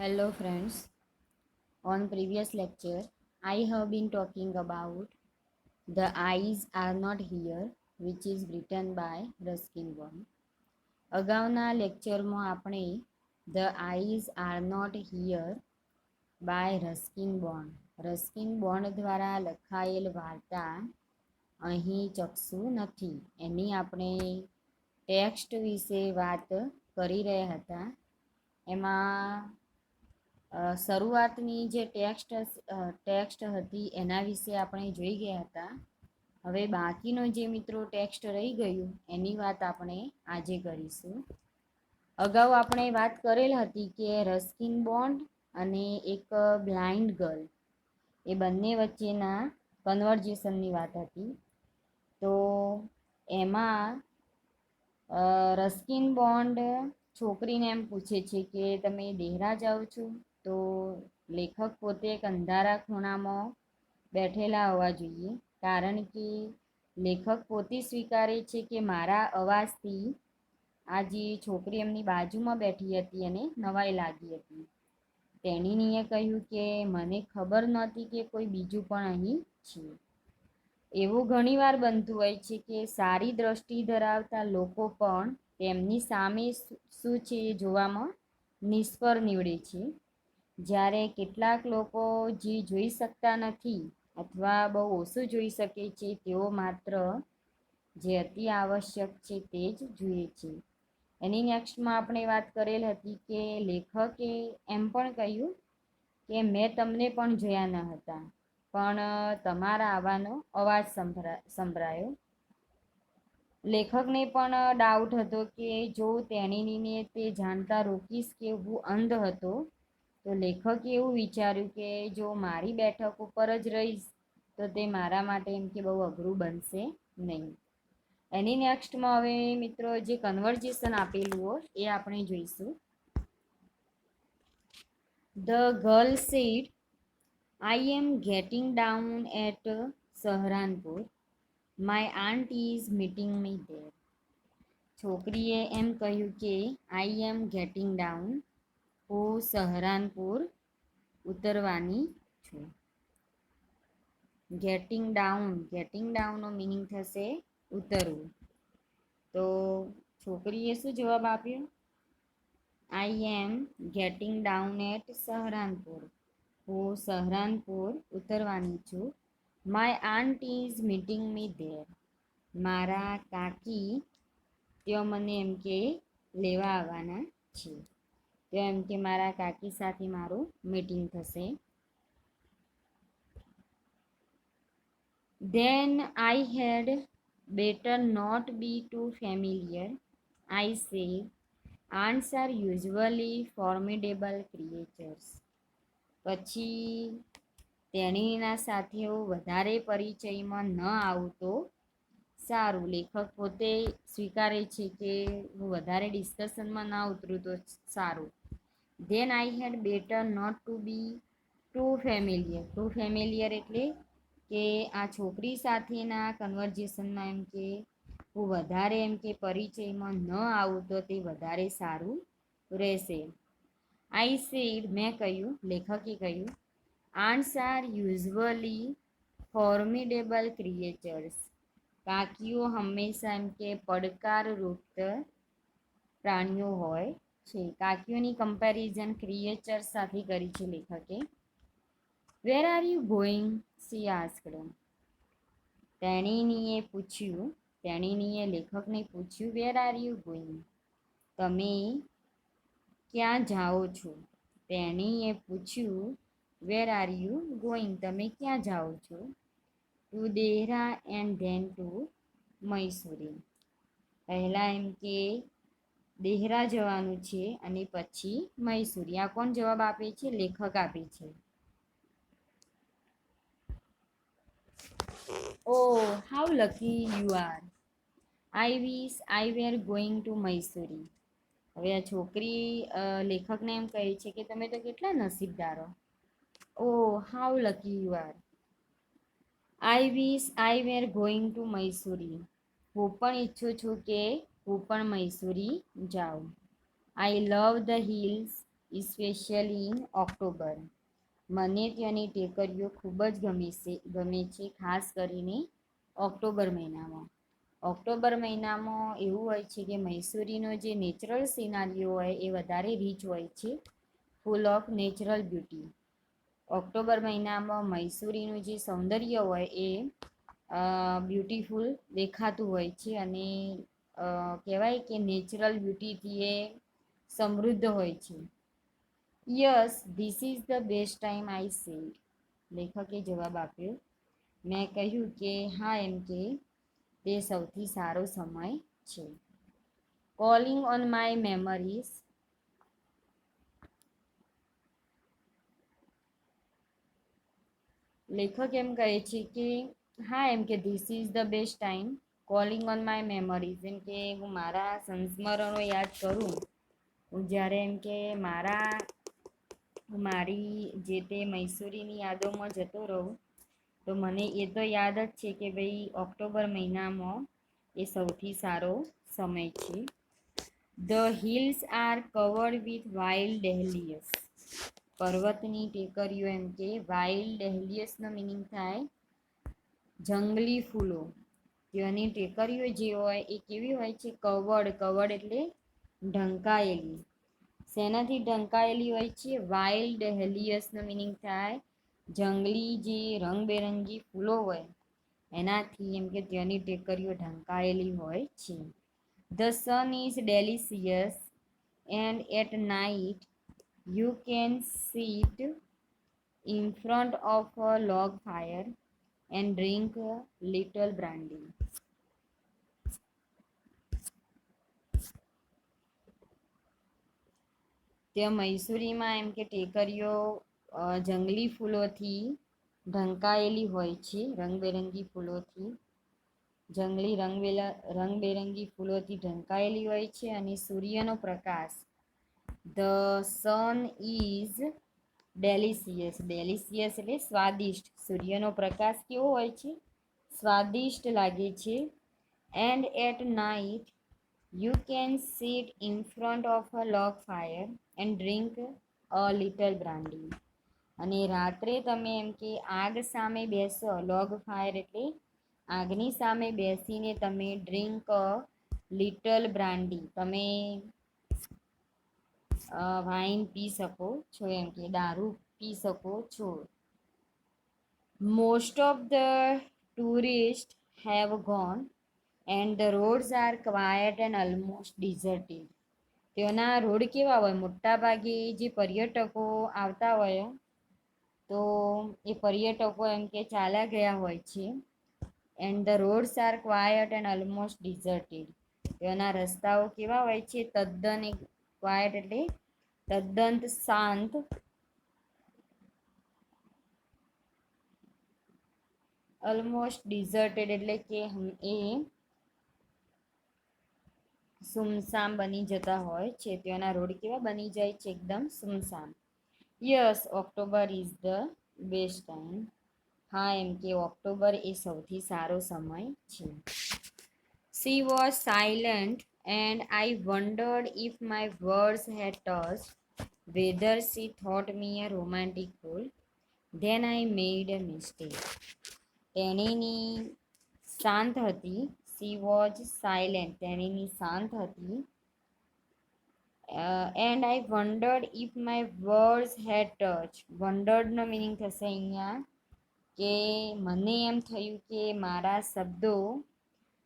Hello friends, on previous lecture I have been talking about The Eyes Are Not Here which is written by Ruskin Bond. અગાઉના લેક્ચરમાં આપણે The Eyes Are Not Here by Ruskin bond દ્વારા લખાયેલ વાર્તા અહીં ચક્ષુ નથી એની આપણે ટેક્સ્ટ વિશે વાત કરી રહ્યા હતા. એમાં શરૂઆતની જે ટેક્સ્ટ હતી એના વિશે આપણે જોઈ ગયા હતા. હવે બાકીનો જે મિત્રો ટેક્સ્ટ રહી ગયું એની વાત આપણે આજે કરીશું. અગાઉ આપણે વાત કરેલ હતી કે રસ્કિન બોન્ડ અને એક બ્લાઇન્ડ ગર્લ એ બંને વચ્ચેના કન્વર્જેશનની વાત હતી. તો એમાં રસ્કિન બોન્ડ છોકરીને એમ પૂછે છે કે તમે દેહરા જાઓ છો? તો લેખક પોતે એક અંધારા ખૂણામાં બેઠેલા હોવા જોઈએ, કારણ કે લેખક પોતે સ્વીકારે છે કે મારા અવાજથી આ જે છોકરી એમની બાજુમાં બેઠી હતી અને નવાઈ લાગી હતી. તેણીનીએ કહ્યું કે મને ખબર નહોતી કે કોઈ બીજું પણ અહીં છે. એવું ઘણીવાર બનતું હોય છે કે સારી દ્રષ્ટિ ધરાવતા લોકો પણ તેમની સામે શું છે એ જોવામાં નિષ્ફળ નીવડે છે. જ્યારે કેટલાક લોકો જે જોઈ શકતા નથી અથવા બહુ ઓછું જોઈ શકે છે તેઓ માત્ર જે અતિ આવશ્યક છે તે જ જુએ છે. એની નેક્સ્ટમાં આપણે વાત કરેલ હતી કે લેખકે એમ પણ કહ્યું કે મેં તમને પણ જોયા ન હતા, પણ તમારા આવવાનો અવાજ સંભળાયો. લેખકને પણ ડાઉટ હતો કે જો તેણીને તે જાણતા રોકીશ કે હું અંધ હતો, તો લેખકે એવું વિચાર્યું કે જો મારી બેઠક ઉપર જ રહીશ તો તે મારા માટે એમ કે બહુ અઘરું બનશે નહીં. એની નેક્સ્ટમાં હવે મિત્રો જે કન્વર્જેશન આપેલું હોય એ આપણે જોઈશું. The girl said, I am getting down at Saharanpur. My aunt is meeting me there. છોકરીએ એમ કહ્યું કે I am getting down, હું સહરાનપુર ઉતરવાની છું. ગેટિંગ ડાઉનનો મિનિંગ થશે ઉતરવું. તો છોકરીએ શું જવાબ આપ્યો? I am getting down at સહરાનપુર, હું સહરાનપુર ઉતરવાની છું. My aunt is meeting me there, મારા કાકી તેઓ મને એમ કે લેવા આવવાના છે. તેઓ એમ કે મારા કાકી સાથે મારું મીટિંગ થશે. Then I had better not be too familiar. I say, ants are usually formidable creatures. પછી તેણીના સાથે વધારે પરિચયમાં ન આવતો સારું. લેખક પોતે સ્વીકારે છે કે હું વધારે ડિસ્કશનમાં ના ઉતરું તો સારું. Then I had better not to be too familiar એટલે કે આ છોકરી સાથેના કન્વર્જેશનમાં એમ કે હું વધારે એમ કે પરિચયમાં ન આવું તો તે વધારે સારું રહેશે. આઈ સેડ, મેં કહ્યું, લેખકે કહ્યું, આન્ટ્સ આર યુઝવલી ફોર્મિડેબલ ક્રિએચર્સ. કાકીઓ હંમેશા એમ કે પડકારરૂપ પ્રાણીઓ હોય છે. કાકીઓની કમ્પેરિઝન ક્રિએચર સાથે કરી છે લેખકે. Where are you going, she asked. તેણીનીએ લેખકને પૂછ્યું વેર આર યુ ગોઈંગ, તમે ક્યાં જાઓ છો? તેણીએ પૂછ્યું વેર આર યુ ગોઈંગ, તમે ક્યાં જાઓ છો? To Dehra and then to Mussoorie. પહેલાં એમ કે દેહરા જવાનું છે અને પછી મૈસૂરી. આ કોણ જવાબ આપે છે? લેખક આપે છે. Oh, how lucky you are. I wish I were going to મૈસૂરી. હવે આ છોકરી લેખકને એમ કહે છે કે તમે તો કેટલા નસીબદારો. Oh, how lucky you are. I wish I were going to મૈસૂરી. હું પણ ઈચ્છું છું કે હું પણ મૈસૂરી જાઉં. I love the hills especially in October. મને ત્યાંની ટેકરીઓ ખૂબ જ ગમે છે, ખાસ કરીને ઓક્ટોબર મહિનામાં. ઓક્ટોબર મહિનામાં એવું હોય છે કે મૈસૂરીનો જે નેચરલ સિનારીઓ હોય એ વધારે રીચ હોય છે, full of natural beauty. October મહિનામાં મૈસૂરીનું જે સૌંદર્ય હોય એ બ્યુટીફુલ દેખાતું હોય છે અને કહેવાય કે નેચરલ બ્યુટીથી એ સમૃદ્ધ હોય છે. Yes this is the best time I said. લેખકે જવાબ આપ્યો. મેં કહ્યું કે હા, એમ કે તે સૌથી સારો સમય છે. Calling on my memories. લેખક એમ કહે છે કે હા, એમ કે this is the best time calling on my memories. એમ કે હું મારા સંસ્મરણો યાદ કરું, હું જ્યારે એમ કે મારી જે તે મૈસૂરીની યાદોમાં જતો રહું, તો મને એ તો યાદ જ છે કે ભાઈ ઓક્ટોબર મહિનામાં એ સૌથી સારો સમય છે. The hills are covered with wild dahlias. પર્વતની ટેકરીઓ એમ કે વાઇલ્ડ ડેહલિયસનો મિનિંગ થાય જંગલી ફૂલો. ત્યાંની ટેકરીઓ જે હોય એ કેવી હોય છે? કવર્ડ એટલે ઢંકાયેલી. શેનાથી ઢંકાયેલી હોય છે? વાઇલ્ડ ડેહલિયસનો મિનિંગ થાય જંગલી જે રંગબેરંગી ફૂલો હોય એનાથી એમ કે ત્યાંની ટેકરીઓ ઢંકાયેલી હોય છે. The sun is delicious and at night you can sit in front of a log fire and drink a little brandy. ત્યાં મૈસૂરીમાં એમ કે ટેકરીઓ જંગલી ફૂલોથી ઢંકાયેલી હોય છે, રંગબેરંગી ફૂલોથી. રંગબેરંગી ફૂલોથી ઢંકાયેલી હોય છે અને સૂર્યનો પ્રકાશ ધ સન ઇઝ ડેલિસિયસ એટલે સ્વાદિષ્ટ. સૂર્યનો પ્રકાશ કેવો હોય છે? સ્વાદિષ્ટ લાગે છે. And at night you can sit in front of a log fire and drink a little brandy. અને રાત્રે તમે એમ કે આગ સામે બેસો, લોગ ફાયર એટલે આગની સામે બેસીને તમે ડ્રિંક અ લિટલ બ્રાન્ડી, તમે વાઇન પી શકો છો, એમ કે દારૂ પી શકો છો. Most of the tourist have gone and the roads are quiet and almost deserted. તેઓના રોડ કેવા હોય? મોટા ભાગે જે પર્યટકો આવતા હોય તો એ પર્યટકો એમ કે ચાલ્યા ગયા હોય છે. And the roads are quiet and almost deserted. તેઓના રસ્તાઓ કેવા હોય છે? તદ્દન ક્વાયટ એટલે તદ્દન શાંત, ઓલમોસ્ટ ડિઝર્ટેડ એટલે કે એ સુમસામ બની જતા હોય છે. ત્યાંના રોડ કેવા બની જાય છે? એકદમ સુમસામ. Yes October is the best time. હા, એમ કે ઓક્ટોબર એ સૌથી સારો સમય છે. She was silent and I wondered if my words had touched whether she thought me a romantic fool. Then I made a mistake. તેણીની શાંત હતી. She was silent. તેણીની શાંત હતી. And I wondered if my words had touched. Wondered નો meaning થશે અહીંયા કે મને એમ થયું કે મારા શબ્દો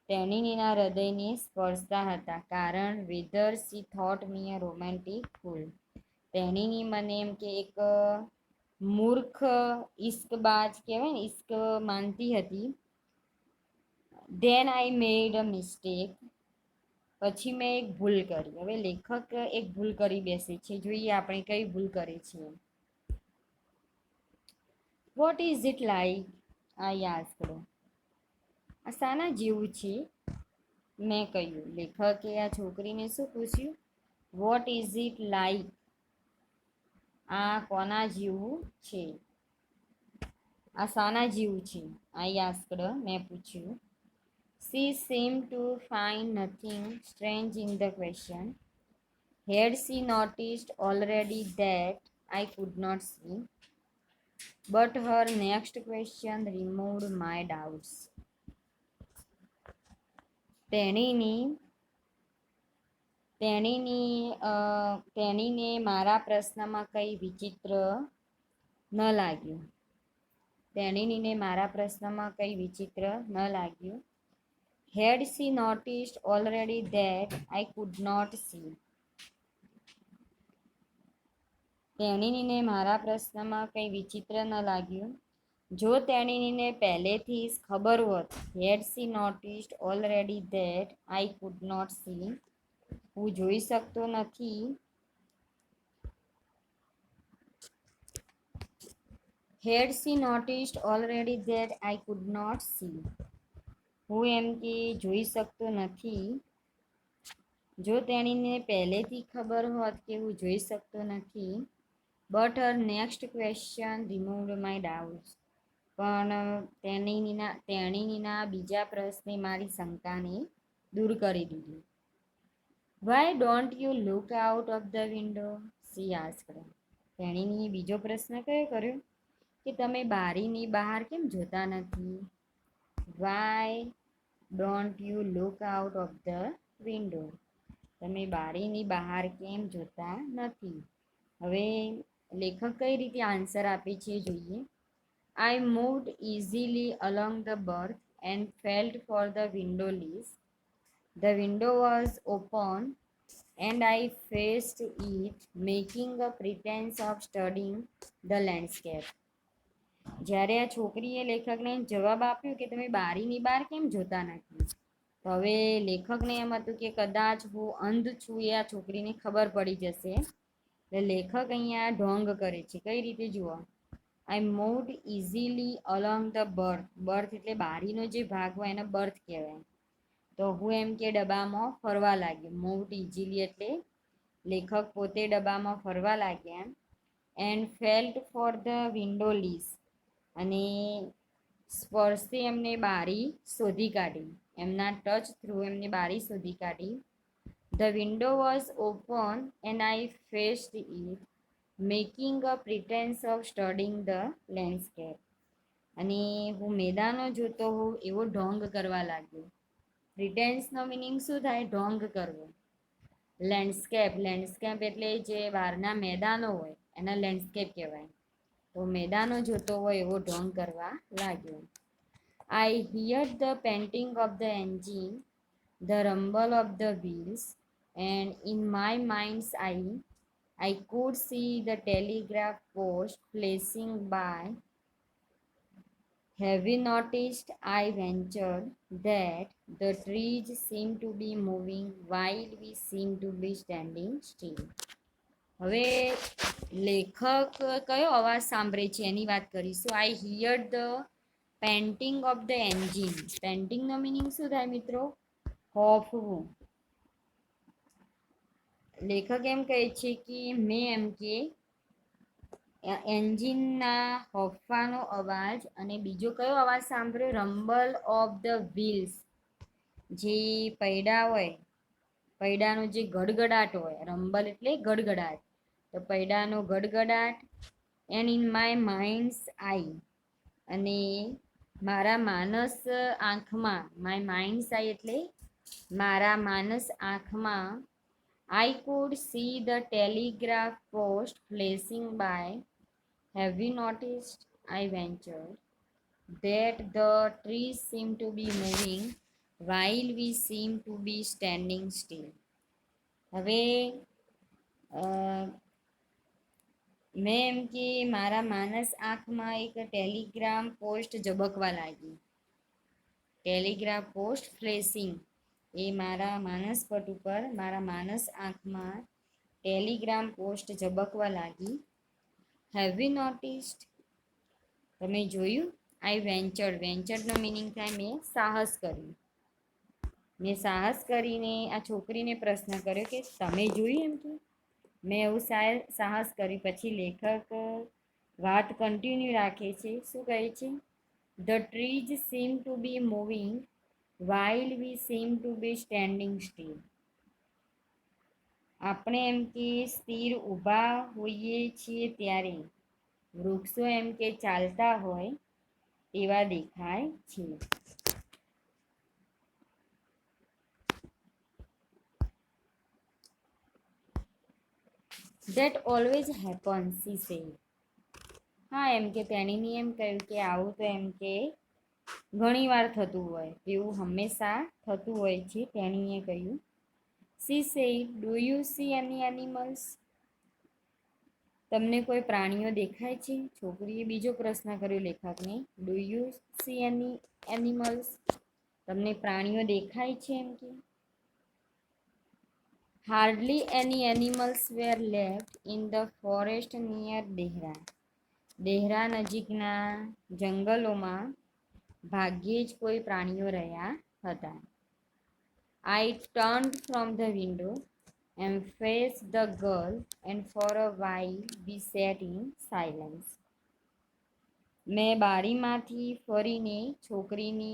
તેણીના હૃદયને સ્પર્શતા હતા. કારણ whether she thought me a romantic fool. તેણીની મને એમ કે એક મૂર્ખ ઇશ્કબાજ કહેવાય ને, ઇશ્ક માનતી હતી. ધેન આઈ મેડ અ મિસ્ટેક. પછી મેં એક ભૂલ કરી. હવે લેખક એક ભૂલ કરી બેસે છે. જોઈએ આપણે કઈ ભૂલ કરે છે. What is it like? આ યાદ કરો. આ શાના જેવું છે? મેં કહ્યું. લેખકે આ છોકરીને શું પૂછ્યું? What is it like? આ કોના જેવું છે? આ શાના જેવું છે? આ યાદ મેં પૂછ્યું. She seemed to find nothing strange in the question. Had she noticed already that I could not see? But her next question removed my doubts. તેણીની તેણીને મારા પ્રશ્નમાં કંઈ વિચિત્ર ન લાગ્યું. તેણીને મારા પ્રશ્નમાં કંઈ વિચિત્ર ન લાગ્યું. Had she noticed already that I could not see? તેણીને મારા પ્રશ્નમાં કંઈ વિચિત્ર ન લાગ્યું. જો તેણીને પહેલેથી જ ખબર હોત, had she noticed already that I could not see, હું જોઈ શકતો નથી. Had she noticed already that I could not see, હું એમ કે જોઈ શકતો નથી. જો તેણીને પહેલેથી ખબર હોત કે હું જોઈ શકતો નથી. But her next question removed my doubts, પણ તેણીના બીજા પ્રશ્ને મારી શંકાને દૂર કરી દીધી. Why don't you look out of the window? She asked. તેણીને બીજો પ્રશ્ન કયો કર્યો કે તમે બારીની બહાર કેમ જોતા નથી? Y don't you look out of the window? તમે બારીની બહાર કેમ જોતા નથી? હવે લેખક કઈ રીતે આન્સર આપે છે જોઈએ. I moved easily along the berth and felt for the window ledge. The window was open and I faced it, making a pretense of studying the landscape. જ્યારે આ છોકરીએ લેખકને જવાબ આપ્યો કે તમે બારીની બહાર કેમ જોતા નથી, તો હવે લેખકને એમ હતું કે કદાચ હું અંધ છું એ આ છોકરીને ખબર પડી જશે. એટલે લેખક અહીંયા ઢોંગ કરે છે. કઈ રીતે જુઓ. I moved easily along the berth. Berth એટલે બારીનો જે ભાગ હોય એને બર્થ કહેવાય. તો હું એમ કે ડબ્બામાં ફરવા લાગ્યો. મૂવ્ડ ઇઝીલી એટલે લેખક પોતે ડબ્બામાં ફરવા લાગ્યા. And felt for the window ledge, અને સ્પર્શે એમને બારી શોધી કાઢી. એમના ટચ થ્રુ એમને બારી શોધી કાઢી. The window was open and I faced it, making a pretense of studying the landscape. અને હું મેદાનો જોતો હોઉં એવો ઢોંગ કરવા લાગ્યો. પ્રિટેન્સનો મિનિંગ શું થાય? ઢોંગ કરવો. લેન્ડસ્કેપ એટલે જે બહારના મેદાનો હોય એના લેન્ડસ્કેપ કહેવાય. તો મેદાનો જોતો હોય એવો ઢોંગ કરવા લાગ્યો. I heard the panting of the engine, the rumble of the wheels, and in my mind's eye I could see the telegraph post flashing by. Have you noticed, I ventured, that the trees seem to be moving while we seem to be standing still? હવે લેખક કયો અવાજ સાંભળે છે એની વાત કરીશું. I heard the panting of the engine. પેન્ટિંગનો મિનિંગ શું થાય મિત્રો? હોફવું. લેખક એમ કહે છે કે મેં એમ કે એન્જિનના હોફવાનો અવાજ અને બીજો કયો અવાજ સાંભળ્યો? Rumble of the wheels. જે પૈડા હોય, પૈડાનો જે ગડગડાટ હોય, રમ્બલ એટલે ગડગડાટ, તો પૈડાનો ગડગડાટ. એન્ડ ઇન માય માઇન્ડ્સ આઈ, અને મારા માનસ આંખમાં, માય માઇન્ડ્સ આઈ એટલે મારા માનસ આંખમાં, I could see the telegraph post flashing by. Have you noticed, I ventured, that the trees seem to be moving while we seem to be standing still? હવે મેં એમ કે મારા માનસ આંખમાં એક ટેલિગ્રામ પોસ્ટ ઝબકવા લાગી. ટેલિગ્રાફ પોસ્ટ ફ્લેશિંગ એ મારા માનસ પટ ઉપર, મારા માનસ આંખમાં ટેલિગ્રામ પોસ્ટ ઝબકવા લાગી. Have you noticed? તમે જોયું? આઈ વેન્ચર્ડ. વેન્ચર્ડનો મિનિંગ થાય મેં સાહસ કર્યું. મેં સાહસ કરીને આ છોકરીને પ્રશ્ન કર્યો કે તમે જોયું? એમ કે મેં એવું સાહસ કર્યું. પછી લેખક વાત કન્ટિન્યુ રાખે છે. શું કહે છે? The trees seem to be moving while we seem to be standing still. આપણે એમ કે સ્થિર ઊભા હોઈએ છીએ ત્યારે વૃક્ષો એમ કે ચાલતા હોય એવા દેખાય છે. That always happens, she said. હા એમ કે તેણીની એમ કહ્યું કે આવું તો એમ કે ઘણી વાર થતું હોય, એવું હંમેશા થતું હોય છે, તેણીએ કહ્યું. She said, do you see any animals? તમને કોઈ પ્રાણીઓ દેખાય છે? છોકરીએ બીજો પ્રશ્ન કર્યો લેખકને. Do you see any animals? તમને પ્રાણીઓ દેખાય છે એમ કે? Hardly any animals were left in the forest near Dehra. Dehra નજીકના જંગલોમાં ભાગ્યે જ કોઈ પ્રાણીઓ રહ્યા હતા. I turned from the window and faced the girl, and for a while we sat in silence. મેં બારીમાંથી ફરીને છોકરીની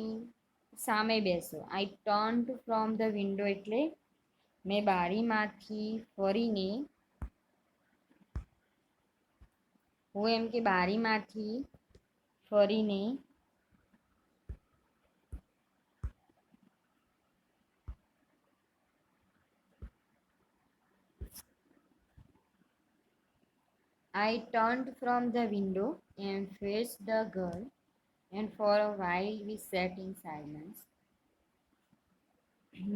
સામે બેસો. I turned from the window એટલે મેં બારીમાંથી ફરીને, હું એમ કે બારીમાંથી ફરીને I turned from the window and faced the girl, and for a while we sat in silence.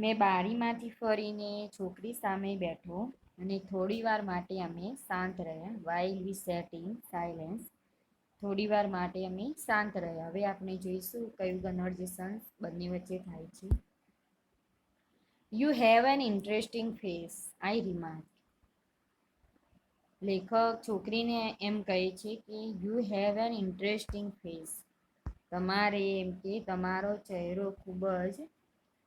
મેં બારીમાંથી ફરીને છોકરી સામે બેઠો અને થોડી વાર માટે અમે શાંત રહ્યા. while we sat in silence, થોડી વાર માટે અમે શાંત રહ્યા. હવે આપણે જોઈશું કયું કન્વર્ઝેશન બંને વચ્ચે થાય છે. You have an interesting face, I remark. લેખક છોકરીને એમ કહે છે કે you have an interesting face, તમારે એમ કે તમારો ચહેરો ખૂબ જ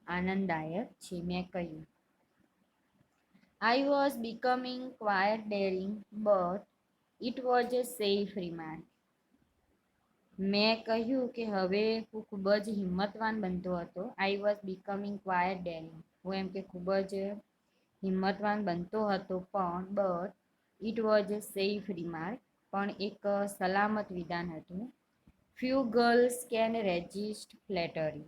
આનંદદાયક છે, મેં કહ્યું. I was becoming quite daring but it was a safe remark. મેં કહ્યું કે હવે હું ખૂબ જ હિંમતવાન બનતો હતો. I was becoming quite daring, હું એમ કે ખૂબ જ હિંમતવાન બનતો હતો, પણ but it was a safe remark, પણ એક સલામત વિધાન હતું. Few girls can resist flattery.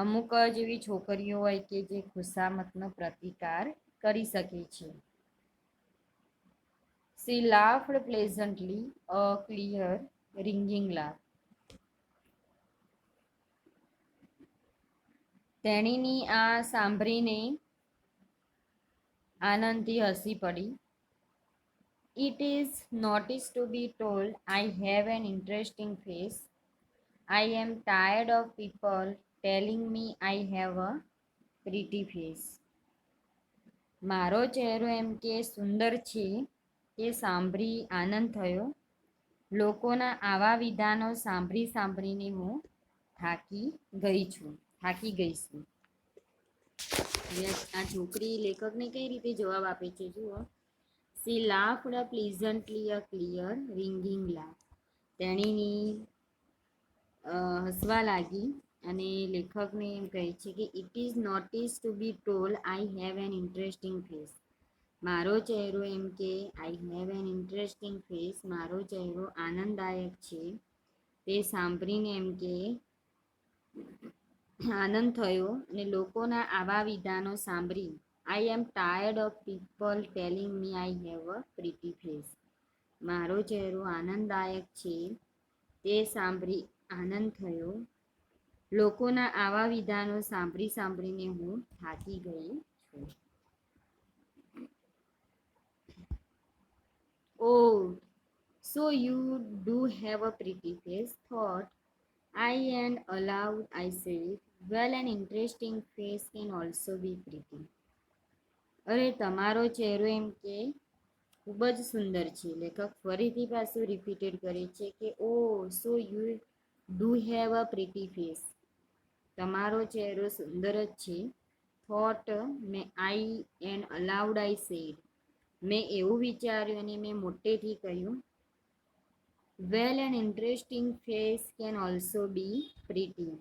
અમુક જ એવી છોકરીઓ હોય કે જે ખુશામતનો પ્રતિકાર કરી શકે છે. She laughed pleasantly, a clear, ringing laugh. તેણીની આ સાંભળીને આનંદથી હસી પડી. It is noticed to be told I have an interesting face. I am tired of people telling me I have a pretty face. મારો ચહેરો એમ કે સુંદર છે એ સાંભળી આનંદ થયો. લોકોના આવા વિધાનો સાંભળીને હું થાકી ગઈ છું. આ છોકરી લેખકને કઈ રીતે જવાબ આપે છે જુઓ. She laughed pleasantly, a clear ringing laugh. તેણીની હસવા લાગી અને લેખકને એમ કહે છે કે it is notice to be told I have an interesting face. મારો ચહેરો એમ કે I have an interesting face, મારો ચહેરો આનંદદાયક છે, તે સાંભળીને એમ કે આનંદ થયો અને લોકોના આવા વિધાનો સાંભળી. I am tired of people telling me I have a pretty face. મારો ચહેરો આનંદદાયક છે તે સાંભળી આનંદ થયો. લોકોના આવા વિધાનો સાંભળીને હું થાકી ગઈ છું. Oh, so you do have a pretty face, thought I, and aloud I said, well, an interesting face can also be pretty. અરે તમારો ચહેરો એમ કે ખૂબ જ સુંદર છે. લેખક ફરીથી પાછું રિપીટેડ કરે છે કે oh so you do have a pretty face. તમારો ચહેરો સુંદર જ છે. થોટ મેં I and aloud I said, મેં એવું વિચાર્યું અને મેં મોટેથી કહ્યું. Well an interesting face can also be pretty.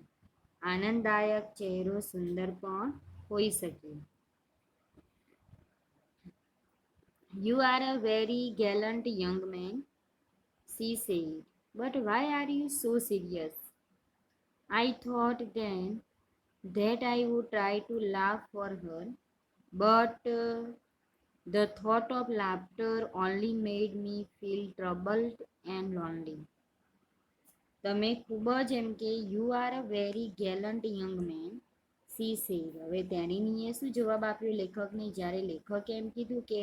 આનંદદાયક ચહેરો સુંદર પણ હોઈ શકે. You are a very gallant young man, she said. But why are you so serious? I thought then that I would try to laugh for her, but the thought of laughter only made me feel troubled and lonely. તમે ખૂબ જ એમ કે you are a very gallant young man she said. હવે તેણીએ શું જવાબ આપ્યો લેખકને, જ્યારે લેખકે એમ કીધું કે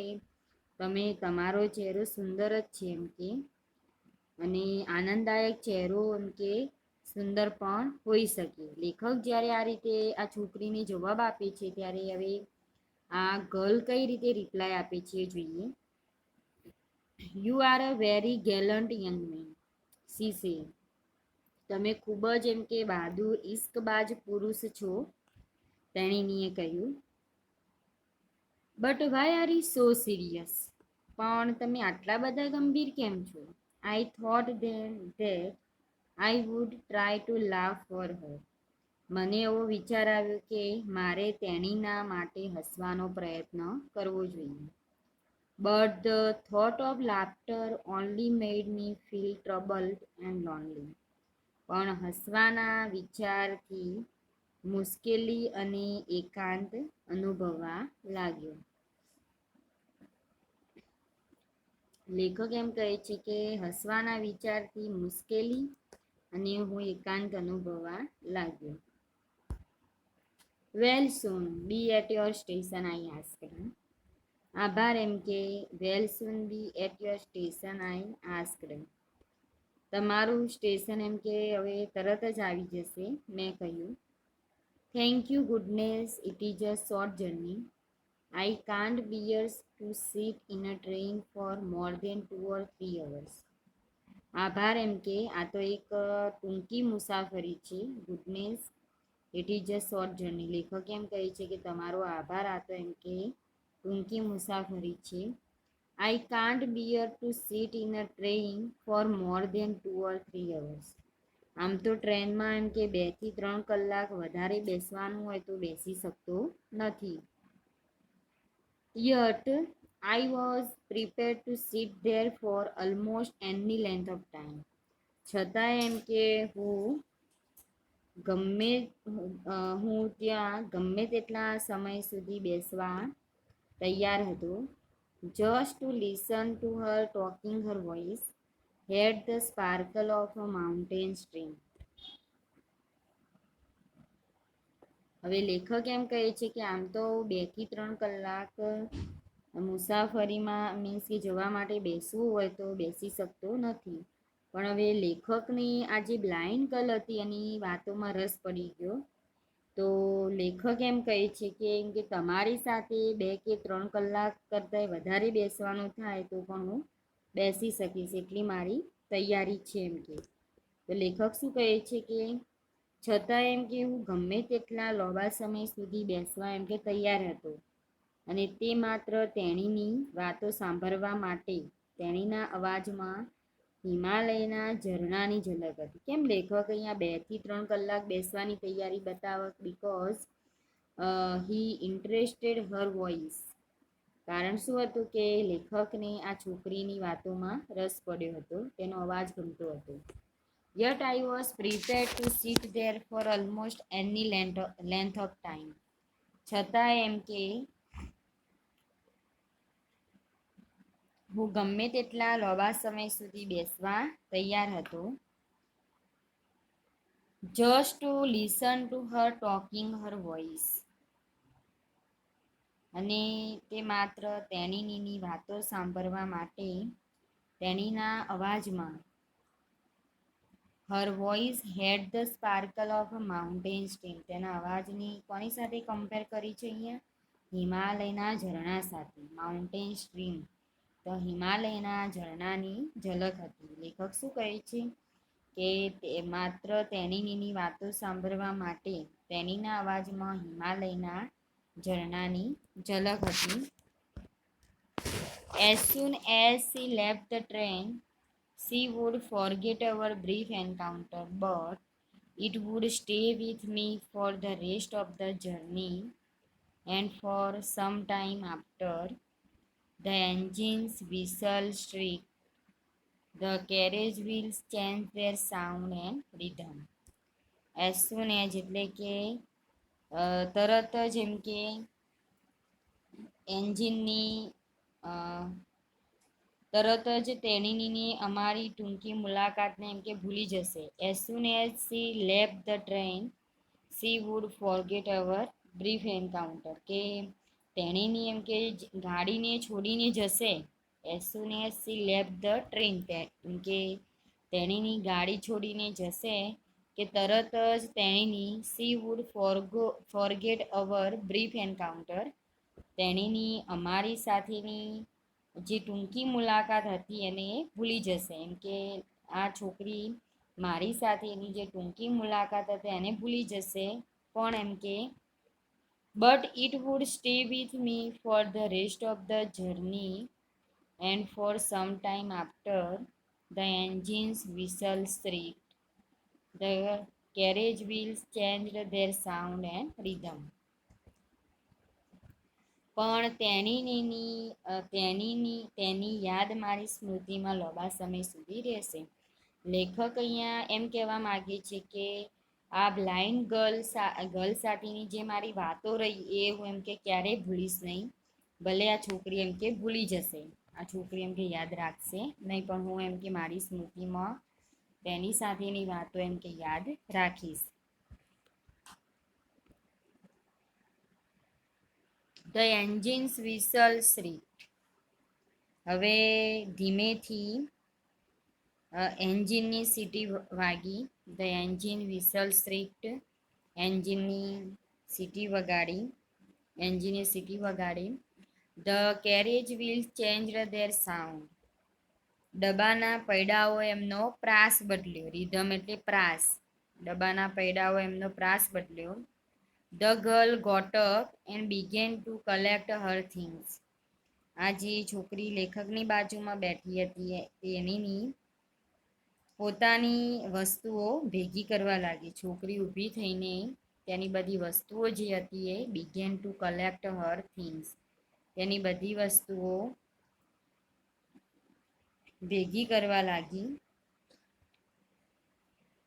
તમે તમારો ચહેરો સુંદર જ છે એમ કે, અને આનંદદાયક ચહેરો એમ કે સુંદર પણ હોઈ શકે. લેખક જ્યારે આ રીતે આ છોકરીને જવાબ આપે છે ત્યારે હવે આ ગર્લ કઈ રીતે રિપ્લાય આપે છે જોઈએ. You are a very gallant young man she said. તમે ખૂબ જ એમ કે બહાદુર ઇશ્કબાજ પુરુષ છો, તેણીએ કહ્યું. But why are you so serious? પણ તમે આટલા બધા ગંભીર કેમ છો? I thought that I would try to લાવ ફોર હર. મને એવો વિચાર આવ્યો કે મારે તેણીના માટે હસવાનો પ્રયત્ન કરવો જોઈએ. But the thought of laughter only made me feel troubled and lonely. પણ હસવાના વિચારથી મુશ્કેલી અને એકાંત અનુભવવા લાગ્યો. લેખક એમ કહે છે કે હસવાના વિચારથી મુશ્કેલી અને હું એકાંત અનુભવવા લાગ્યો. We'll soon be at your station I asked. આભાર એમ કે we'll soon be at your station I asked. તમારું સ્ટેશન એમ કે હવે તરત જ આવી જશે, મેં કહ્યું. Thank you goodness it is a short journey. I can't bear to sit in a train for more than 2 or 3 hours. આભાર એમ કે આ તો એક ટૂંકી મુસાફરી છે. Goodness it is a short journey. લેખક એમ કહે છે કે તમારો આભાર, આ તો એમ કે ટૂંકી મુસાફરી છે. I can't bear to sit in a train for more than 2 or 3 hours. આમ તો ટ્રેનમાં એમ કે 2 થી 3 કલાક વધારે બેસવાનું હોય તો બેસી શકતો નથી. Yet I was prepared to sit there for almost any length of time. છતાં એમ કે હું ત્યાં ગમે તેટલા સમય સુધી બેસવા તૈયાર હતો. Just to listen to her talking her voice had the sparkle of a mountain stream. હવે લેખક એમ કહે છે કે આમ તો 2 થી 3 કલાક મુસાફરીમાં મીન્સ કે જવા માટે બેસવું હોય તો બેસી શકતો નથી. પણ હવે લેખકની આ જે બ્લાઇન્ડ ગર્લ હતી એની વાતોમાં રસ પડી ગયો. તો લેખક એમ કહે છે કે તમારી સાથે 2 કે 3 કલાક કરતાં વધારે બેસવાનું થાય તો પણ હું બેસી શકીશ, એટલી મારી તૈયારી છે એમ કે. તો લેખક શું કહે છે કે છતાં એમ કે હું ગમે તેટલા લાંબા સમય સુધી બેસવા એમ કે તૈયાર હતો, અને તે માત્ર તેણીની વાતો સાંભળવા માટે. તેણીના અવાજમાં હિમાલયના ઝરણાની ઝલક હતી. કેમ લેખક અહીંયા 2 થી 3 કલાક બેસવાની તૈયારી બતાવે? Because he interested Har voice. કારણ શું હતું કે લેખકને આ છોકરીની વાતોમાં રસ પડ્યો હતો, તેનો અવાજ ગમતો હતો. Yet I was prepared to sit there for almost any length of time. છતાં એમ કે હું ગમે તેટલા લાંબા સમય સુધી બેસવા તૈયાર હતો. Just to listen to her talking her voice. અને તે માત્ર તેણીની વાતો સાંભળવા માટે. તેણીના અવાજમાં her voice had the sparkle of a mountain stream. તેના અવાજની કોની સાથે કમ્પેર કરી છે અહીંયા? હિમાલયના ઝરણા સાથે. માઉન્ટેન સ્ટ્રીમ તો હિમાલયના ઝરણાની ઝલક હતી. લેખક શું કહે છે કે તે માત્ર તેણીની વાતો સાંભળવા માટે તેણીના અવાજમાં હિમાલયના ઝરણાની ઝલક હતી. As soon as she left the train, she would forget our brief encounter, but it would stay with me for the rest of the journey and for some time after. The engines whistle shriek. The carriage wheels change their sound and rhythm. As soon as એટલે કે તરત જ એમ કે એન્જિનની તરત જ તેણીની અમારી ટૂંકી મુલાકાતને એમ કે ભૂલી જશે. As soon as she left the train she would forget our brief encounter, કે તેણીની એમ કે ગાડીને છોડીને જશે. As soon as she left the train, એમ કે તેણીની ગાડી છોડીને જશે કે તરત જ તેણીની she would forget our brief encounter, તેણીની અમારી સાથેની જે ટૂંકી મુલાકાત હતી એને એ ભૂલી જશે. એમ કે આ છોકરી મારી સાથેની જે ટૂંકી મુલાકાત હતી એને ભૂલી જશે. પણ એમ કે but it would stay with me for the rest of the journey and for some time after the engine's whistle street the carriage wheels changed their sound and rhythm. પણ તેની યાદ મારી સ્મૃતિમાં લાંબા સમય સુધી રહેશે. લેખક અહીંયા એમ કહેવા માગે છે કે આ બ્લાઇન્ડ ગર્લ સાથેની જે મારી વાતો રહી એ હું એમ કે ક્યારેય ભૂલીશ નહીં. ભલે આ છોકરી એમ કે ભૂલી જશે, આ છોકરી એમ કે યાદ રાખશે નહીં, પણ હું એમ કે મારી સ્મૃતિમાં તેની સાથેની વાતો એમ કે યાદ રાખીશ. The engine's whistle shriek. હવે ધીમેથી એન્જિનની સીટી વાગી. ધ એન્જિન વિસલ શ્રીક્ડ, એન્જિનની સીટી વગાડી, એન્જિને સીટી વગાડી. The carriage wheels changed their sound, ડબ્બાના પૈડાઓ એમનો પ્રાસ બદલ્યો. રિધમ એટલે પ્રાસ. ડબ્બાના પૈડાઓ એમનો પ્રાસ બદલ્યો. The girl got up and began to collect her things. આ જે છોકરી લેખકની બાજુમાં બેઠી હતી તેની પોતાની વસ્તુઓ ભેગી કરવા લાગી. છોકરી ઊભી થઈને તેની બધી વસ્તુઓ જે હતી એ began to collect her things, તેની બધી વસ્તુઓ ભેગી કરવા લાગી.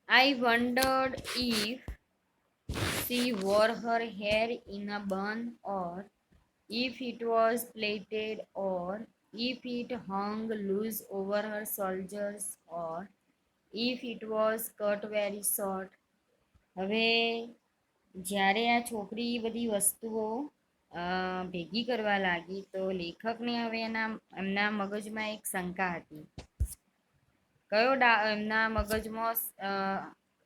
I wondered if she wore her hair in a bun, or if it was plaited, or if it hung loose over her shoulders, or if it was cut very short. હવે જ્યારે આ છોકરી બધી વસ્તુઓ ભેગી કરવા લાગી તો લેખકને હવે એમના મગજમાં એક શંકા હતી. કયો એમના મગજમાં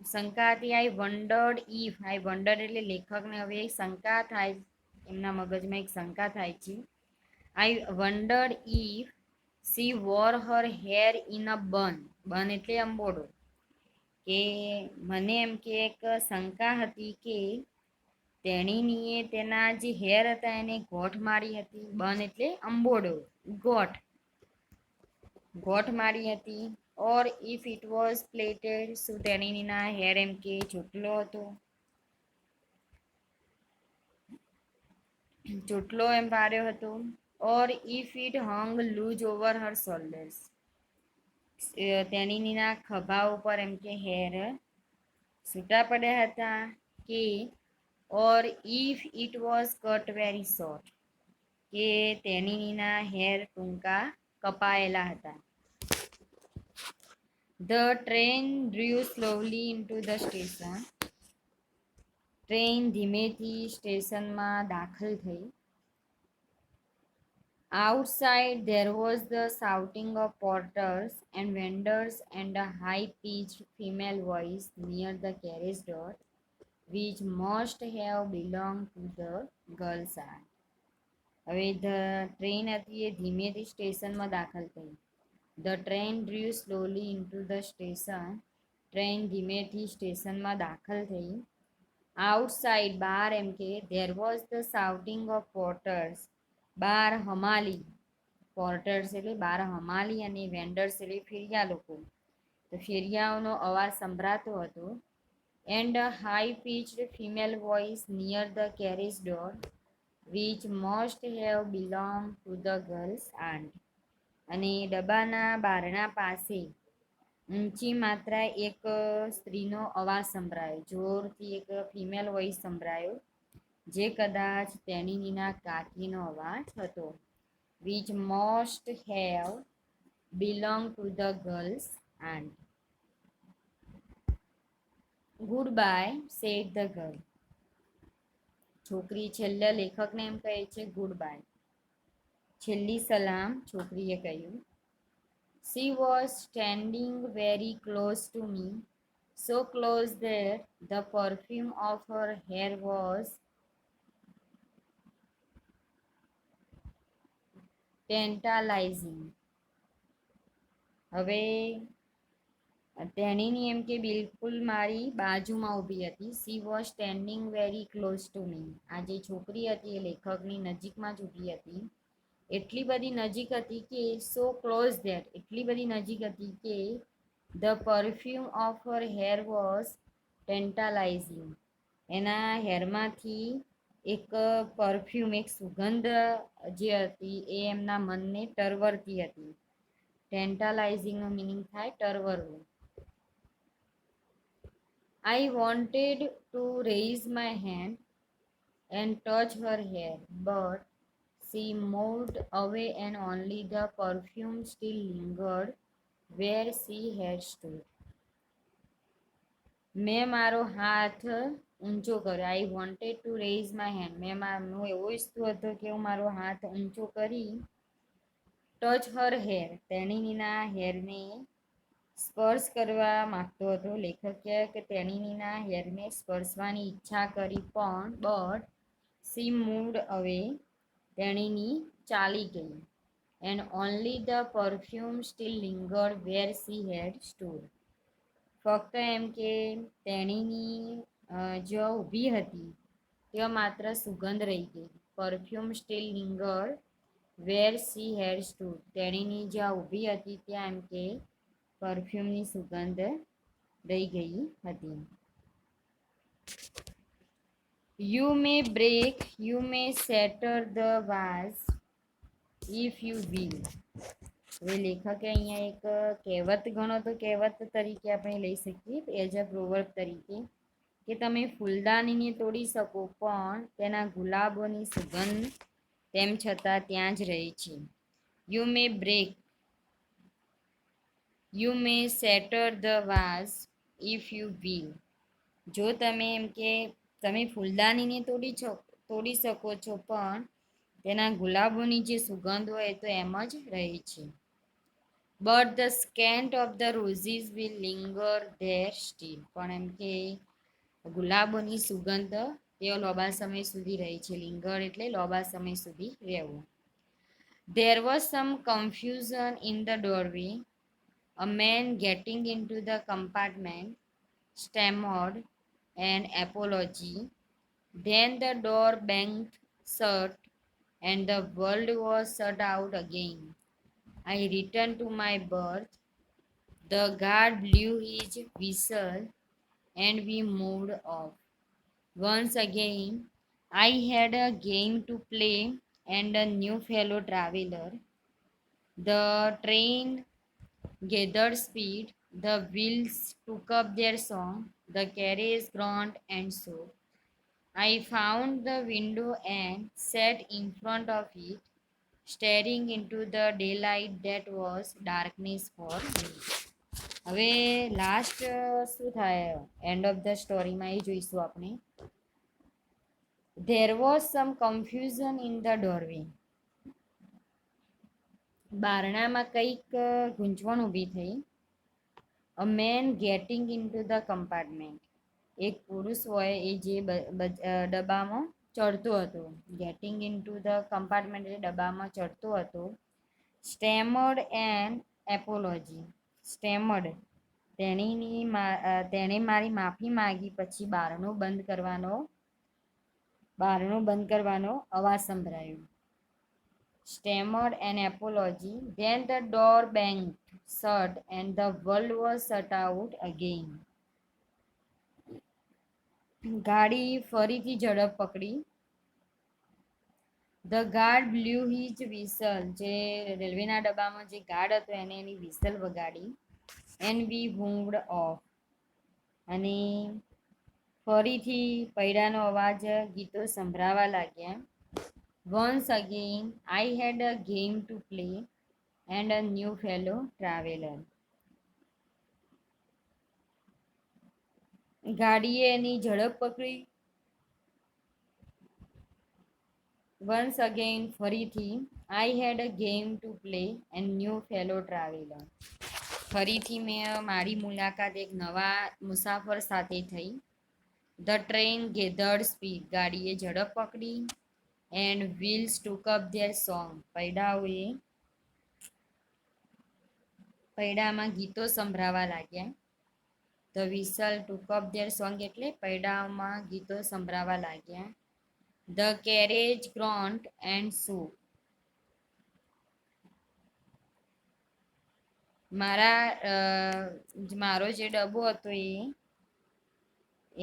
શંકા હતી? આઈ વન્ડર્ડ એટલે લેખકને હવે શંકા થાય, એમના મગજમાં એક શંકા થાય છે. I wondered if she wore her hair in a bun એટલે અંબોડો, કે મને એમ કે એક શંકા હતી કે તેણીએ તેના જે હેર હતા એને ગોઠ મારી હતી. બન એટલે અંબોડો, ગોઠ મારી હતી. ઓર ઇફ ઇટ વોઝ પ્લેટેડ, શું તેણીના હેર એમ કે ચોટલો હતો, ચોટલો એમ પાડ્યો હતો. Or if it hung loose over her shoulders, તેણીના ખભા ઉપર એમ કે હેર છૂટા પડ્યા હતા. કે ઓર if it was cut very short, કે તેણીના હેર ટૂંકા કપાયેલા હતા. The train drew slowly into the station. Train ધીમેથી સ્ટેશનમાં દાખલ થઈ. Outside there was the shouting of porters and vendors and a high-pitched female voice near the carriage door, which must have belonged to the girls' side. હવે train હતી એ ધીમેથી સ્ટેશનમાં દાખલ થઈ. The train drew slowly into the station. Train ધીમેથી સ્ટેશનમાં દાખલ થઈ. આઉટસાઇડ બહાર એમ કે there was the shouting of porters, બહાર હમાલી, પોર્ટર્સ એટલે બહાર હમાલી, અને વેન્ડર્સ એટલે ફેરિયા લોકો, તો ફેરિયાઓનો અવાજ સંભળાતો હતો. And a high pitched female voice near the carriage door, which must have belonged to the girl's aunt. અને ડબ્બાના બારણા પાસે ઊંચી માત્રા એક સ્ત્રીનો અવાજ સંભળાયો, જોરથી એક ફિમેલ વોઇસ સંભળાયો, જે કદાચ તેણીના કાકીનો અવાજ હતો. Which must have belong to the girl's aunt. Goodbye said the girl. છોકરી છેલ્લા લેખકને એમ કહે છે ગુડ બાય, છેલ્લી સલામ છોકરીએ કહ્યું. She was standing very close to me, so close that the perfume of her hair was tantalizing. હવે તેણીની એમ કે બિલકુલ મારી બાજુમાં ઊભી હતી. She was standing very close to me. આ જે છોકરી હતી એ લેખકની નજીકમાં જ ઊભી હતી. એટલી બધી નજીક હતી કે સો ક્લોઝ ધેટ, એટલી બધી નજીક હતી કે the perfume of her hair was tantalising. એના હેરમાંથી એક પરફ્યુમ, એક સુગંધ જે હતી એ એમના મનને ટરવરતી હતી. ટેન્ટાલાઇઝિંગનો મિનિંગ થાય ટરવરવું. I wanted to raise my hand and touch her hair, but she moved away and only the perfume still lingered where she had stood. મેં મારો હાથ ઊંચો કર્યો. I wanted to raise my hand. હું એવો ઈચ્છતો હતો કે હું મારો હાથ ઊંચો કરી ટચ હર હેર, તેણીના હેરને સ્પર્શ કરવા માગતો હતો. લેખક કહે કે તેણીના હેરને સ્પર્શવાની ઈચ્છા કરી, પણ બટ સી મૂવ્ડ અવે, તેણીની ચાલી ગઈ. And only the perfume still lingered where she had stood. ફક્ત એમ કે તેણીની જ્યાં ઊભી હતી ત્યાં માત્ર સુગંધ રહી ગઈ. Perfume still lingered where she had stood. તેણીની જ્યાં ઊભી હતી ત્યાં એમ કે પરફ્યુમની સુગંધ રહી ગઈ હતી. You may break, you may scatter the vase if you will. હવે લેખકે અહીંયા એક કહેવત ગણો તો કહેવત તરીકે આપણે લઈ શકીએ એઝ અ પ્રોવર્બ તરીકે, કે તમે ફૂલદાનીને તોડી શકો પણ તેના ગુલાબોની સુગંધ તેમ છતાં ત્યાં જ રહે છે. You may break, you may scatter the vase if you will. જો તમે એમ કે તમે ફૂલદાનીને તોડી શકો છો પણ તેના ગુલાબોની જે સુગંધ હોય તો એમ જ રહે છે. But the scent of the roses will linger there still. પણ એમ કે ગુલાબોની સુગંધ તેઓ લાંબા સમય સુધી રહે છે. લિંગર એટલે લાંબા સમય સુધી રહેવું. There was some confusion in the doorway. A man getting into the compartment stammered an apology. Then the door banged shut and the world was shut out again. I returned to my berth. The guard blew his whistle and we moved off. Once again, I had a game to play and a new fellow traveler. The train gathered speed, the wheels took up their song, the carriage groaned and so. I found the window and sat in front of it, staring into the daylight that was darkness for me. હવે last શું થાય end of the સ્ટોરીમાં એ જોઈશું આપણે. There was some confusion in the doorway. બારણામાં કંઈક ગૂંચવણ ઊભી થઈ. A man getting in to the compartment. એક પુરુષ હોય એ જે ડબ્બામાં ચડતો હતો. Getting in to the compartment એટલે ડબ્બામાં ચડતો હતો. સ્ટેમર્ડ એન્ડ એપોલોજી. સ્ટેમર્ડ, તેણે મારી માફી માગી પછી બારણું બંધ કરવાનો અવાજ સંભળાયો. Stammered an apology. Then the door banged shut and the world was shut out again. ગાડી ફરીથી ઝડપ પકડી. The guard blew his whistle, જે રેલવેના ડબ્બામાં જે ગાર્ડ હતો એને એની વિસલ વગાડી. એન્ડ વી મૂવ્ડ ઓફ, અને ફરીથી પૈડાનો અવાજ, ગીતો સંભળાવા લાગ્યા. Once again I had a game to play and a new fellow traveller. ગાડીએ એની ઝડપ પકડી. વન્સ અગેન ફરીથી, I had a game to play and new fellow traveller. ફરીથી મેં મારી મુલાકાત એક નવા મુસાફર સાથે થઈ. ધ ટ્રેન ગેધર્ડ સ્પીડ, ગાડીએ ઝડપ પકડી. And wheels took up their song, પૈડામાં ગીતો સંભળાવા લાગ્યા. The whistle took up their song એટલે પૈડામાં ગીતો સંભળાવા લાગ્યા. The carriage groaned and shook, મારો જે ડબ્બો હતો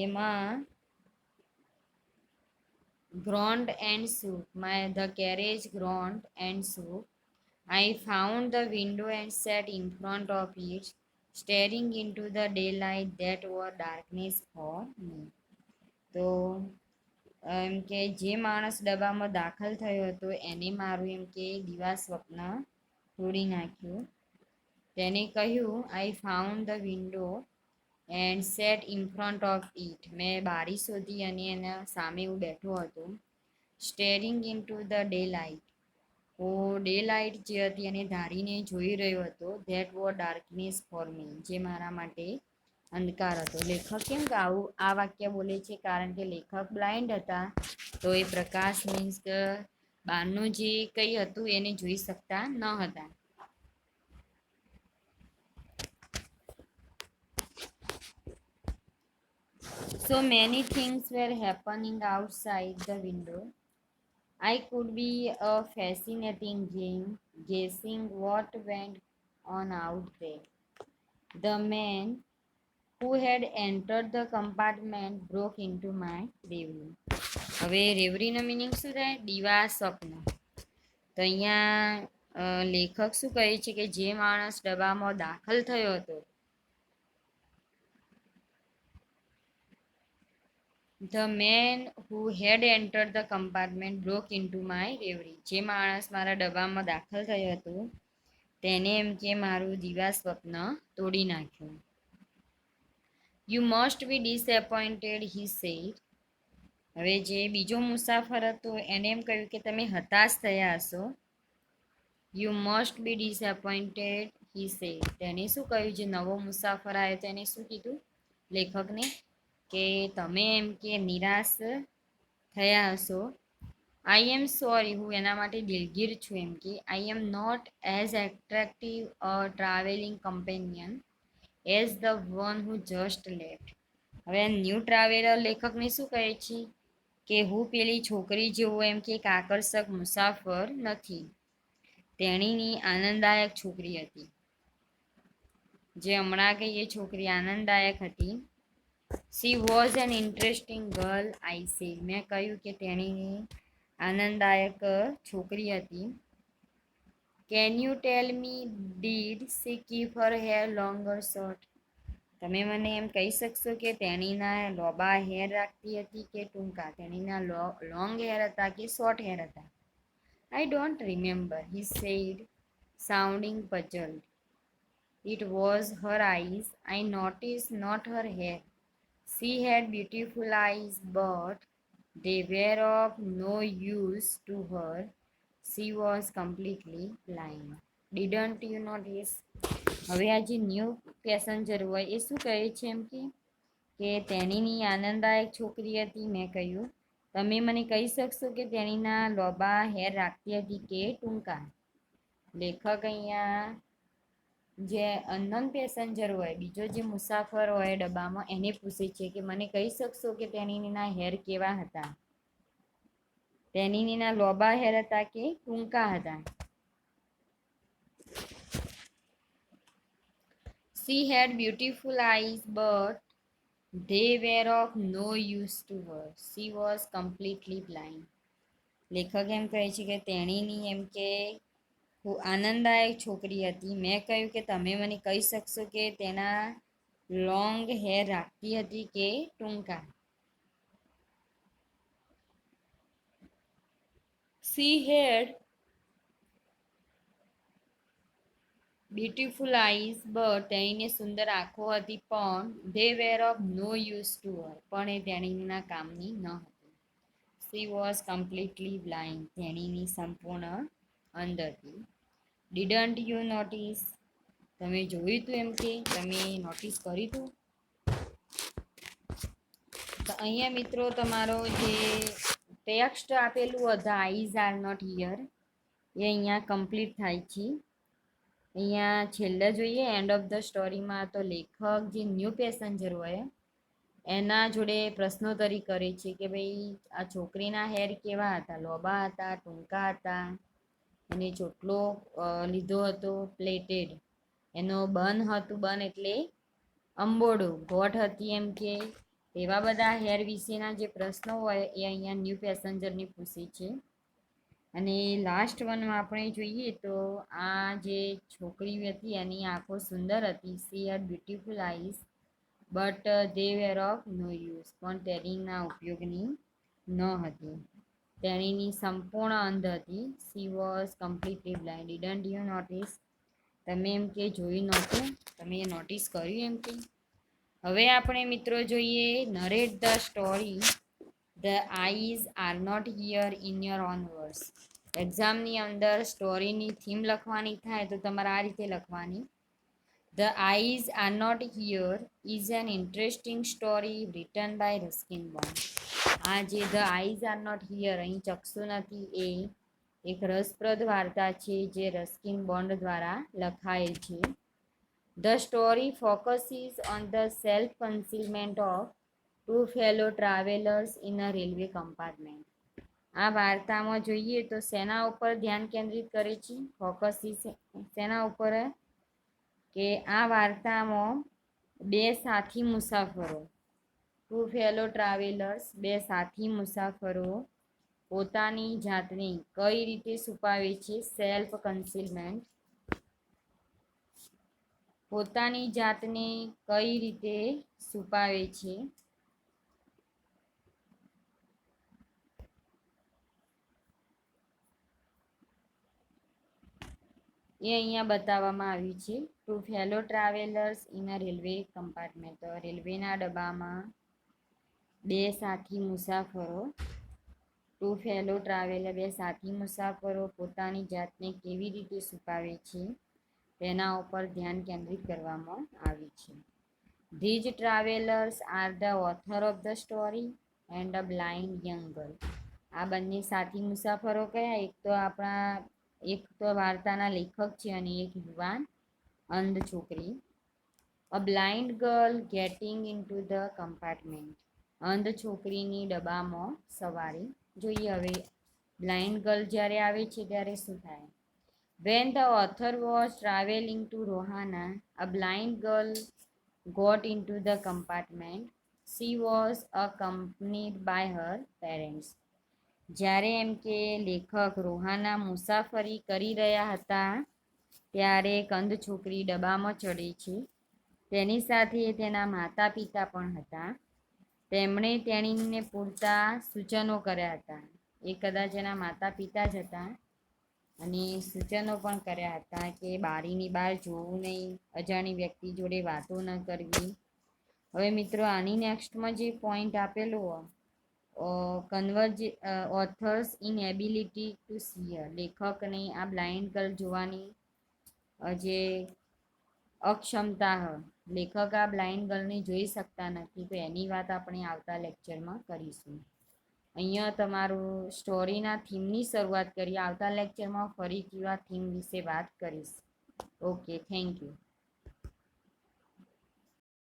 એમાં groaned and shook. The carriage groaned and shook. I found the window and sat in front of it, staring into the daylight that was darkness for me. તો એમ કે જે માણસ ડબ્બામાં દાખલ થયો હતો એને મારું એમ કે દિવા સ્વપ્ન તોડી નાખ્યું. તેને કહ્યું, I found the window and set in front of it. મેં બારી શોધી અને એના સામે હું બેઠો હતો. Steering in to the day light, હું ડે લાઇટ જે હતી એને ધારીને જોઈ રહ્યો હતો. That war darkness for me, જે મારા માટે અંધકાર હતો. લેખક કેમ કે આવું આ વાક્ય બોલે છે? કારણ કે લેખક બ્લાઇન્ડ હતા, તો એ પ્રકાશ મીન્સ કે બહારનું જે કંઈ હતું એને જોઈ શકતા ન હતા. So many things were happening outside the window. I could be a fascinating game, guessing what went on out there. The man who had entered the compartment broke into my reverie. હવે રેવરીનો meaning શું થાય? દિવા સ્વપ્ન. તો અહીંયા લેખક શું કહે છે કે જે માણસ ડબ્બામાં દાખલ થયો હતો, The man who had entered the compartment broke into my reverie. જે માણસ મારા ડબ્બામાં દાખલ થયો હતો તેને એમ કે મારું દિવા સ્વપ્ન તોડી નાખ્યું. You must be disappointed, he said. હવે જે બીજો મુસાફર હતો એને એમ કહ્યું કે તમે હતાશ થયા હશો. You must be disappointed, he said. તેને શું કહ્યું? જે નવો મુસાફર આવ્યો તેને શું કીધું લેખકને? કે તમે એમ કે નિરાશ થયા હશો. આઈ એમ સોરી, હું એના માટે દિલગીર છું. એમ કે I am not as attractive a travelling companion as the one who just left. હવે ન્યૂ ટ્રાવેલર લેખકને શું કહે છે કે હું પેલી છોકરી જેવો એમ કે એક આકર્ષક મુસાફર નથી. તેણીની આનંદદાયક છોકરી હતી. જે હમણાં કઈ એ છોકરી આનંદદાયક હતી. She was an interesting girl, I said. મેં કહ્યું કે તેણીની આનંદદાયક છોકરી હતી. Can you tell me, did she keep her hair long or short? તમે મને એમ કહી શકશો કે તેણીના લોબા હેર રાખતી હતી કે ટૂંકા? તેણીના લોંગ હેર હતા કે શોર્ટ હેર હતા? I don't remember, he said, sounding puzzled. It was her eyes, I noticed, not her hair. She had beautiful eyes, but they were of no use to her. She was completely blind. Didn't you notice? હવે આ જે new passenger હોય એ શું કહે છે એમ કે તેણીની આનંદદાયક છોકરી હતી. મેં કહ્યું તમે મને કહી શકશો કે તેણીના લોબા હેર રાખતી હતી કે ટૂંકા? લેખક અહીંયા જે અનનોન પેસેન્જર હોય, બીજો જે મુસાફર હોય ડબ્બામાં, એને પૂછે છે કે મને કહી શકશો કે તેણીના હેર કેવા હતા? તેણીના લોબા હેર હતા કે ટૂંકા હતા? She had beautiful eyes, but they were of no use to her. She was completely blind. લેખક એમ કહે છે કે તેણીની એમ કે ખૂબ આનંદદાયક છોકરી હતી. મેં કહ્યું કે તમે મને કહી શકશો કે તેના લોંગ હેર રાખતી હતી કે ટૂંકા. She had beautiful eyes but તેણીને સુંદર આંખો હતી પણ they were of no use to her પણ એ તેણીના કામની ન હતી. સી વોઝ કમ્પ્લીટલી બ્લાઇન્ડ તેણીની સંપૂર્ણ અંધ હતી. ડીડન્ટ યુ નોટિસ તમે જોયું તું એમ કે તમે નોટિસ કર્યું હતું. તો અહીંયા મિત્રો તમારો જે ટેક્સ્ટ આપેલું the eyes are not here એ અહીંયા કમ્પ્લીટ થાય છે. અહીંયા છેલ્લે જોઈએ એન્ડ ઓફ ધ સ્ટોરીમાં તો લેખક જે ન્યૂ પેસેન્જર હોય એના જોડે પ્રશ્નોત્તરી કરે છે કે ભાઈ આ છોકરીના હેર કેવા હતા, લોબા હતા, ટૂંકા હતા, એને ચોટલો લીધો હતો પ્લેટેડ, એનો બન હતું, બન એટલે અંબોડો, ગોઠ હતી એમ કે એવા બધા હેર વિશેના જે પ્રશ્નો હોય એ અહીંયા ન્યૂ પેસેન્જરને પૂછે છે. અને લાસ્ટ વનમાં આપણે જોઈએ તો આ જે છોકરી હતી એની આંખો સુંદર હતી. She had beautiful eyes but they were of no use પણ તેણીના ઉપયોગની ન હતી. તેણીની સંપૂર્ણ અંધ હતી. She was completely blind didn't you notice તમે એમ કે જોયું નહોતું, તમે નોટિસ કર્યું એમ કે. હવે આપણે મિત્રો જોઈએ narrate the story the eyes are not here in your own words. એક્ઝામની અંદર સ્ટોરીની થીમ લખવાની થાય તો તમારે આ રીતે લખવાની. The eyes are not here is an interesting story written by Ruskin Bond. આ જે the eyes are not here અહીં ચક્ષુ નથી એ એક રસપ્રદ વાર્તા છે જે રસ્કિન બોન્ડ દ્વારા લખાયેલ છે. The story focuses on the self concealment of two fellow travellers in a railway compartment. આ વાર્તામાં જોઈએ તો શેના ઉપર ધ્યાન કેન્દ્રિત કરે છે? ફોકસીસ શેના ઉપર કે આ વાર્તામાં બે સાથી મુસાફરો, ટુ ફેલો ટ્રાવેલર્સ, બે સાથી મુસાફરો પોતાની જાતને કઈ રીતે છુપાવે છે? સેલ્ફ કન્સીલમેન્ટ. પોતાની જાતને કઈ રીતે છુપાવે છે? એ અહીંયા બતાવવામાં આવ્યું છે. Two fellow travellers in a railway compartment. રેલવેના ડબ્બામાં બે સાથી મુસાફરો, ટુ ફેલો ટ્રાવેલર, બે સાથી મુસાફરો પોતાની જાતને કેવી રીતે છુપાવે છે તેના ઉપર ધ્યાન કેન્દ્રિત કરવામાં આવ્યું છે. These travellers are the author of the story and a blind young girl. આ બંને સાથી મુસાફરો કયા? એક તો વાર્તાના લેખક છે અને એક યુવાન અંધ છોકરી. A blind girl getting into the compartment. અંધ છોકરીની ડબ્બામાં સવારી. જોઈએ હવે બ્લાઇન્ડ ગર્લ જ્યારે આવે છે ત્યારે શું થાય? When the author was travelling to Rohana, a blind girl got into the compartment. She was accompanied by her parents. જ્યારે એમ કે લેખક રોહાના મુસાફરી કરી રહ્યા હતા ત્યારે એક અંધ છોકરી ડબ્બામાં ચડે છે. તેની સાથે તેના માતા પિતા પણ હતા. તેમણે તેણીને પૂરતા સૂચનો કર્યા હતા. એ કદાચ એના માતા પિતા જ હતા અને સૂચનો પણ કર્યા હતા કે બારીની બહાર જોવું નહીં, અજાણી વ્યક્તિ જોડે વાતો ન કરવી. હવે મિત્રો આની નેક્સ્ટમાં જે પોઈન્ટ આપેલો હોય converge author's in ability to see. લેખકને આ બ્લાઇન્ડ ગર્લ જોવાની જે અક્ષમતા લેખક આ બ્લાઇન્ડ ગર્લને જોઈ શકતા નથી તો એની વાત આપણે આવતા લેક્ચરમાં કરીશું. અહીંયા તમારું સ્ટોરીના થીમની શરૂઆત કરીએ. આવતા લેક્ચરમાં ફરીથી આ થીમ વિશે વાત કરીશ. Okay, thank you.